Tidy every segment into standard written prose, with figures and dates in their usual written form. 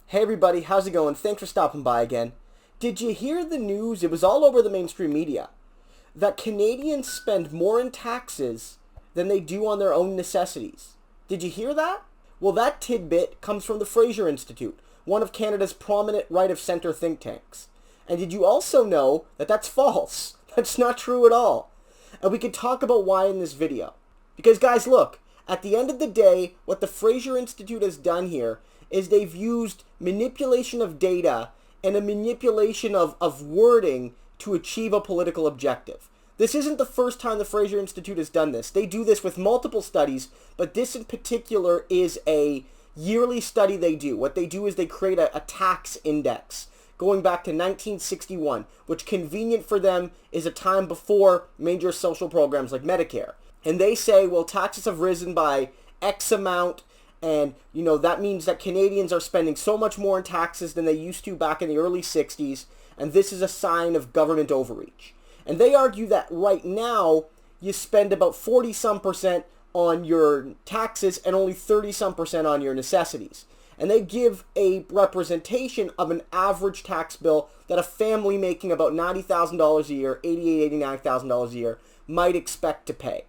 Hey everybody, how's it going? Thanks for stopping by again. Did you hear the news? It was all over the mainstream media that Canadians spend more in taxes than they do on their own necessities. Did you hear that? Well, that tidbit comes from the Fraser Institute, one of Canada's prominent right-of-center think tanks. And did you also know that that's false? That's not true at all. And we can talk about why in this video. Because guys, look, at the end of the day, what the Fraser Institute has done here is they've used manipulation of data and a manipulation of wording to achieve a political objective. This isn't the first time the Fraser Institute has done this. They do this with multiple studies, but this in particular is a yearly study they do. What they do is they create a tax index going back to 1961, which, convenient for them, is a time before major social programs like Medicare. And they say, well, taxes have risen by X amount, and, that means that Canadians are spending so much more in taxes than they used to back in the early 60s, and this is a sign of government overreach. And they argue that right now, you spend about 40-some% on your taxes and only 30-some% on your necessities. And they give a representation of an average tax bill that a family making about $90,000 a year, $88,000, $89,000 a year, might expect to pay.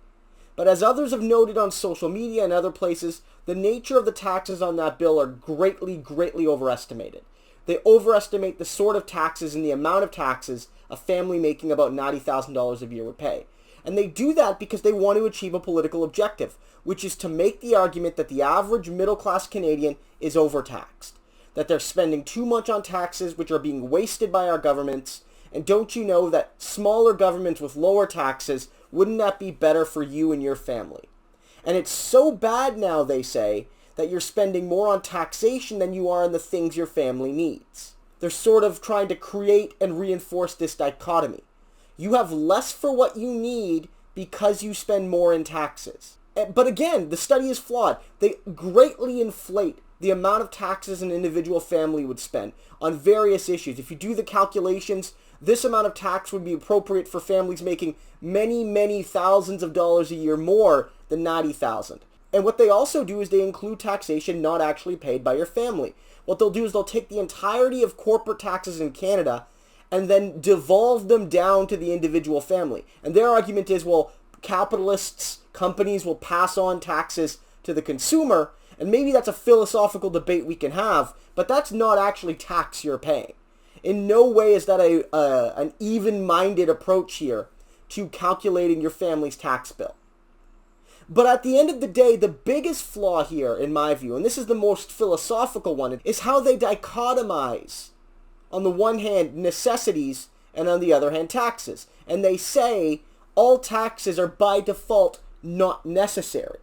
But as others have noted on social media and other places, the nature of the taxes on that bill are greatly overestimated. They overestimate the sort of taxes and the amount of taxes a family making about $90,000 a year would pay. And they do that because they want to achieve a political objective, which is to make the argument that the average middle-class Canadian is overtaxed, that they're spending too much on taxes which are being wasted by our governments. And don't you know that smaller governments with lower taxes, wouldn't that be better for you and your family? And it's so bad now, they say, that you're spending more on taxation than you are on the things your family needs. They're sort of trying to create and reinforce this dichotomy. You have less for what you need because you spend more in taxes. But again, the study is flawed. They greatly inflate the amount of taxes an individual family would spend on various issues. If you do the calculations, this amount of tax would be appropriate for families making many thousands of dollars a year more than $90,000. And what they also do is they include taxation not actually paid by your family. What they'll do is they'll take the entirety of corporate taxes in Canada and then devolve them down to the individual family. And their argument is, well, capitalists, companies will pass on taxes to the consumer, and maybe that's a philosophical debate we can have, but that's not actually tax you're paying. In no way is that an even-minded approach here to calculating your family's tax bill. But at the end of the day, the biggest flaw here, in my view, and this is the most philosophical one, is how they dichotomize, on the one hand, necessities, and on the other hand, taxes. And they say all taxes are by default not necessary.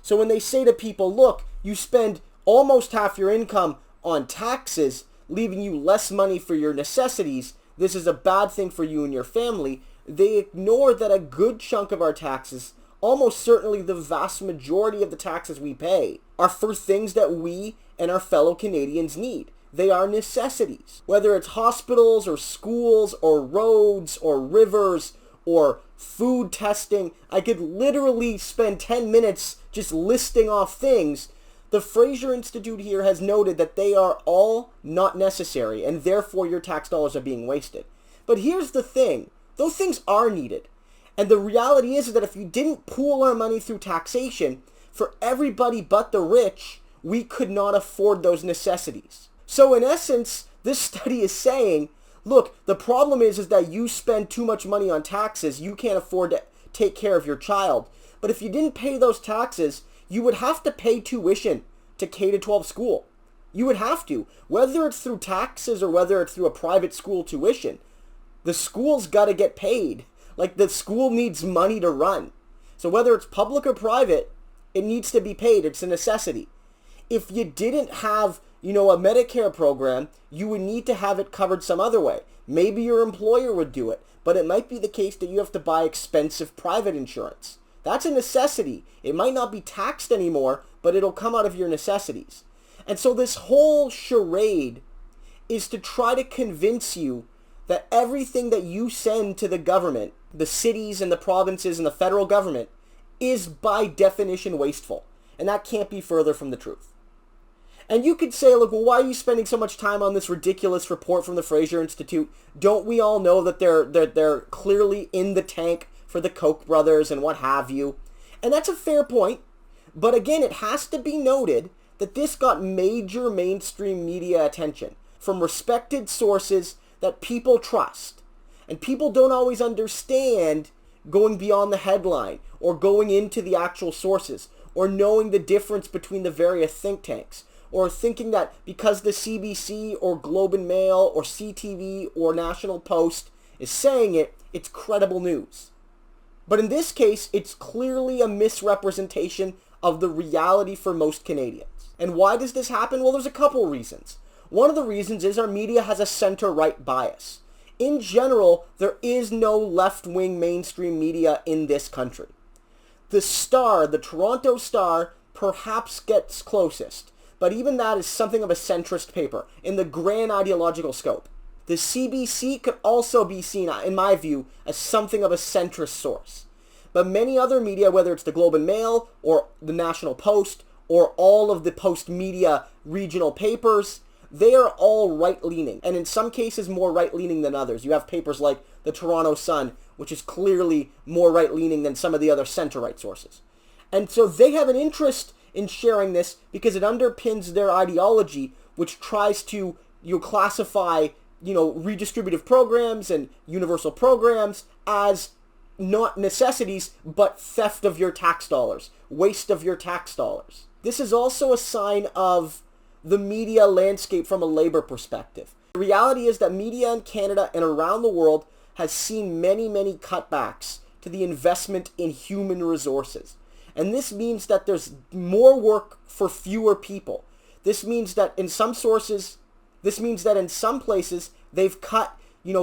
So when they say to people, look, you spend almost half your income on taxes, leaving you less money for your necessities, this is a bad thing for you and your family, they ignore that a good chunk of our taxes, almost certainly the vast majority of the taxes we pay, are for things that we and our fellow Canadians need. They are necessities. Whether it's hospitals or schools or roads or rivers or food testing, I could literally spend 10 minutes just listing off things. The Fraser Institute here has noted that they are all not necessary, and therefore your tax dollars are being wasted. But here's the thing. Those things are needed. And the reality is that if you didn't pool our money through taxation, for everybody but the rich, we could not afford those necessities. So in essence, this study is saying, look, the problem is that you spend too much money on taxes, you can't afford to take care of your child. But if you didn't pay those taxes, you would have to pay tuition to K-12 school. You would have to. Whether it's through taxes or whether it's through a private school tuition, the school's got to get paid. Like, the school needs money to run. So whether it's public or private, it needs to be paid. It's a necessity. If you didn't have, a Medicare program, you would need to have it covered some other way. Maybe your employer would do it, but it might be the case that you have to buy expensive private insurance. That's a necessity. It might not be taxed anymore, but it'll come out of your necessities. And so this whole charade is to try to convince you that everything that you send to the government, the cities and the provinces and the federal government, is by definition wasteful. And that can't be further from the truth. And you could say, look, well, why are you spending so much time on this ridiculous report from the Fraser Institute? Don't we all know that they're clearly in the tank for the Koch brothers and what have you? And that's a fair point. But again, it has to be noted that this got major mainstream media attention from respected sources that people trust. And people don't always understand going beyond the headline or going into the actual sources or knowing the difference between the various think tanks, or thinking that because the CBC or Globe and Mail or CTV or National Post is saying it, it's credible news. But in this case, it's clearly a misrepresentation of the reality for most Canadians. And why does this happen? Well, there's a couple reasons. One of the reasons is our media has a center-right bias. In general, there is no left-wing mainstream media in this country. The Star, the Toronto Star, perhaps gets closest. But even that is something of a centrist paper in the grand ideological scope. The CBC could also be seen, in my view, as something of a centrist source. But many other media, whether it's the Globe and Mail or the National Post or all of the Post media regional papers, they are all right-leaning, and in some cases more right-leaning than others. You have papers like the Toronto Sun, which is clearly more right-leaning than some of the other center-right sources. And so they have an interest in sharing this because it underpins their ideology, which tries to classify redistributive programs and universal programs as not necessities but theft of your tax dollars, waste of your tax dollars. This is also a sign of the media landscape from a labor perspective. The reality is that media in Canada and around the world has seen many cutbacks to the investment in human resources. And this means that there's more work for fewer people. This means that in some places, they've cut,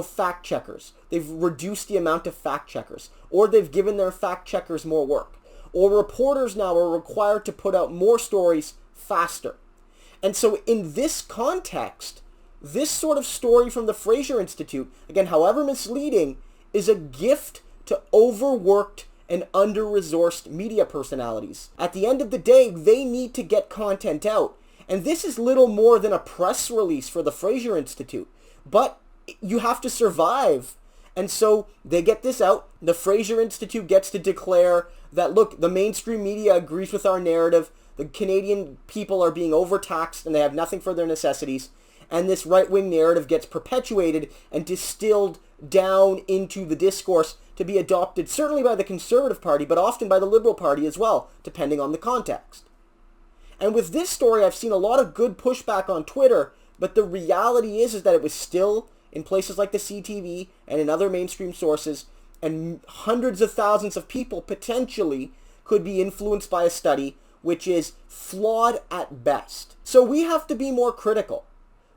fact checkers. They've reduced the amount of fact checkers. Or they've given their fact checkers more work. Or reporters now are required to put out more stories faster. And so in this context, this sort of story from the Fraser Institute, again, however misleading, is a gift to overworked and under-resourced media personalities. At the end of the day, they need to get content out. And this is little more than a press release for the Fraser Institute. But you have to survive. And so they get this out. The Fraser Institute gets to declare that, look, the mainstream media agrees with our narrative. The Canadian people are being overtaxed and they have nothing for their necessities. And this right-wing narrative gets perpetuated and distilled down into the discourse to be adopted certainly by the Conservative Party, but often by the Liberal Party as well, depending on the context. And with this story, I've seen a lot of good pushback on Twitter, but the reality is that it was still in places like the CTV and in other mainstream sources, and hundreds of thousands of people potentially could be influenced by a study which is flawed at best. So we have to be more critical.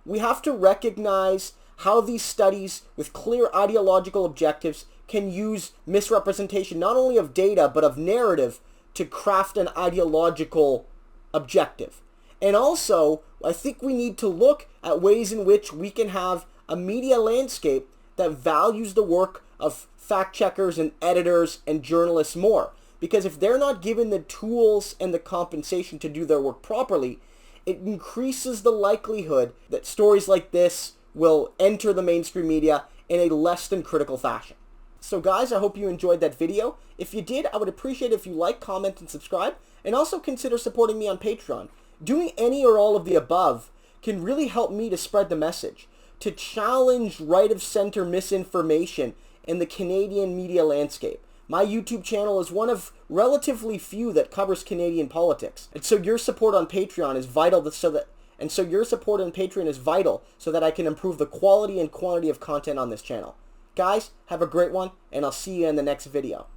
We have to recognize how these studies with clear ideological objectives can use misrepresentation not only of data but of narrative to craft an ideological objective. And also, I think we need to look at ways in which we can have a media landscape that values the work of fact checkers and editors and journalists more. Because if they're not given the tools and the compensation to do their work properly, it increases the likelihood that stories like this will enter the mainstream media in a less than critical fashion. So guys, I hope you enjoyed that video. If you did, I would appreciate it if you like, comment, and subscribe, and also consider supporting me on Patreon. Doing any or all of the above can really help me to spread the message, to challenge right-of-center misinformation in the Canadian media landscape. My YouTube channel is one of relatively few that covers Canadian politics, and so your support on Patreon is vital so that I can improve the quality and quantity of content on this channel. Guys, have a great one, and I'll see you in the next video.